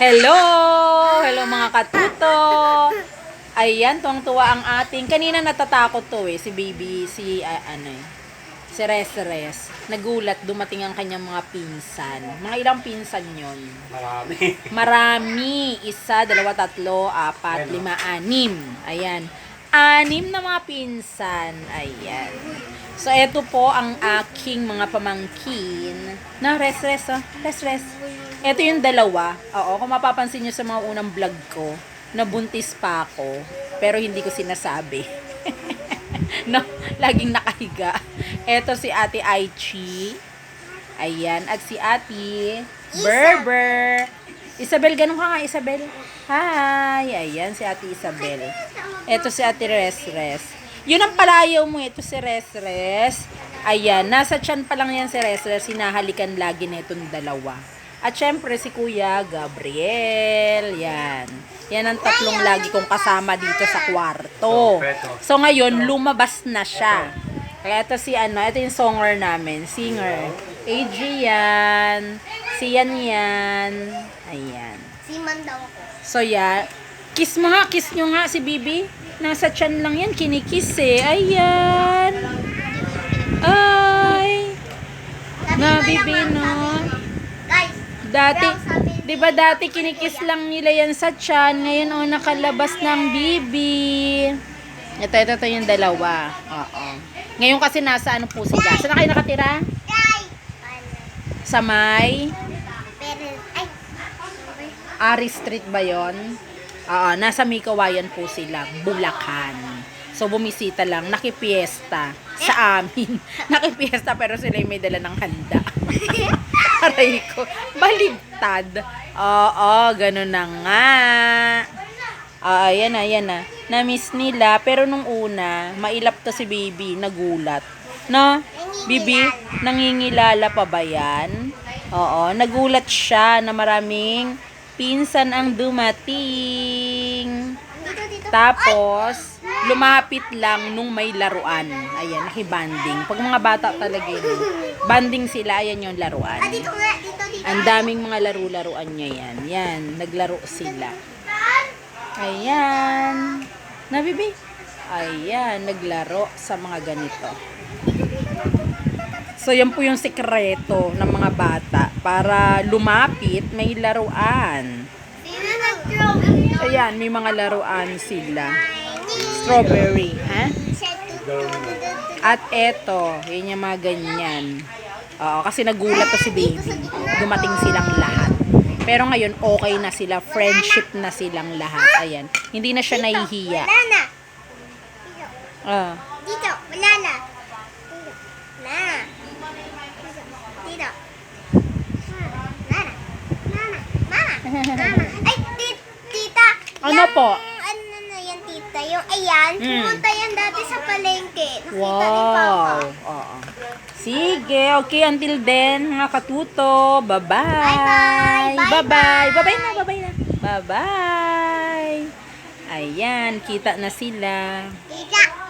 Hello! Hello mga katuto! Ayan, tuwang-tuwa ang ating. Kanina natatakot to si baby, si Res. Nagulat, dumating ang kanyang mga pinsan. Mga ilang pinsan yon? Marami. Marami. Isa, dalawa, tatlo, apat, lima, anim. Ayan. Anim na mga pinsan. Ayan. So, eto po ang aking mga pamangkin. Res. Ito yung dalawa. Oo, kung mapapansin nyo sa mga unang vlog ko, nabuntis pa ako, pero hindi ko sinasabi. No, laging nakahiga. Ito si Ate Aichi. Ayan, at si Ate Berber. Isabel, ganun ka nga, Isabel. Hi! Ayan, si Ate Isabel. Ito si Ate Res. Yun ang palayaw mo, ito si Res. Ayan, nasa tiyan pa lang yan si Res. Hinahalikan lagi na itong dalawa. At syempre si Kuya Gabriel. Yan. Yan ang tatlong lagi kong kasama dito sa kwarto. So ngayon, lumabas na siya. Kaya ito si ito yung singer namin. Adrian. Si Yan. Ayan. Si Man daw ako. So yeah. Kiss mo nga, kiss nyo nga si Bibi. Nasa tiyan lang yan, kinikiss Ayan. Ay. Na Bibi, no? Guys, Dati, di ba dati kinikiss lang nila yan sa tiyan, ngayon nakalabas ng bibi. Ito yung dalawa. Oo. Ngayon kasi nasa ano po sila. Saan na kayo nakatira? guys. Sa may Pero, ay. Ari Street ba yon? Oo, nasa may Kawayan po sila, Bulacan. So bumisita lang, nakipiesta sa amin. Nakipiesta pero sila yung may dala ng handa. Aray ko, baligtad. Oo, ganun na nga. Ayan na. Na-miss nila, pero nung una, mailap to si baby, nagulat. No? Bibi, nangingilala pa ba yan? Oo, nagulat siya na maraming pinsan ang dumating. Tapos, lumapit lang nung may laruan. Ayan, nakibanding. Pag mga bata talaga yun, banding sila, ayan yung laruan. Dito nga, dito. Ang daming mga laro-laruan niya yan. Yan, naglaro sila. Ayan. Nabibi? Ayan, naglaro sa mga ganito. So, yan po yung sekreto ng mga bata. Para lumapit, may laruan. Sino nag-draw? Ayan, may mga laruan sila. Strawberry, ha? At eto, yun yung mga ganyan. Oo, kasi nagulat to si baby. Dumating silang lahat. Pero ngayon, okay na sila. Friendship na silang lahat. Ayan. Hindi na siya nahihiya. Wala na. Ah. Dito, wala na. Na. Dito. Mama. Ay, tita. Ano po? Ano na yan, tita? Yung ayan, pumunta yan dati sa palengke. Nakita ni Papa. Wow. Oo. Sige, okay, until then, mga katuto. Bye-bye. Bye-bye. Bye-bye na. Bye-bye. Ayan, kita na sila. Tita.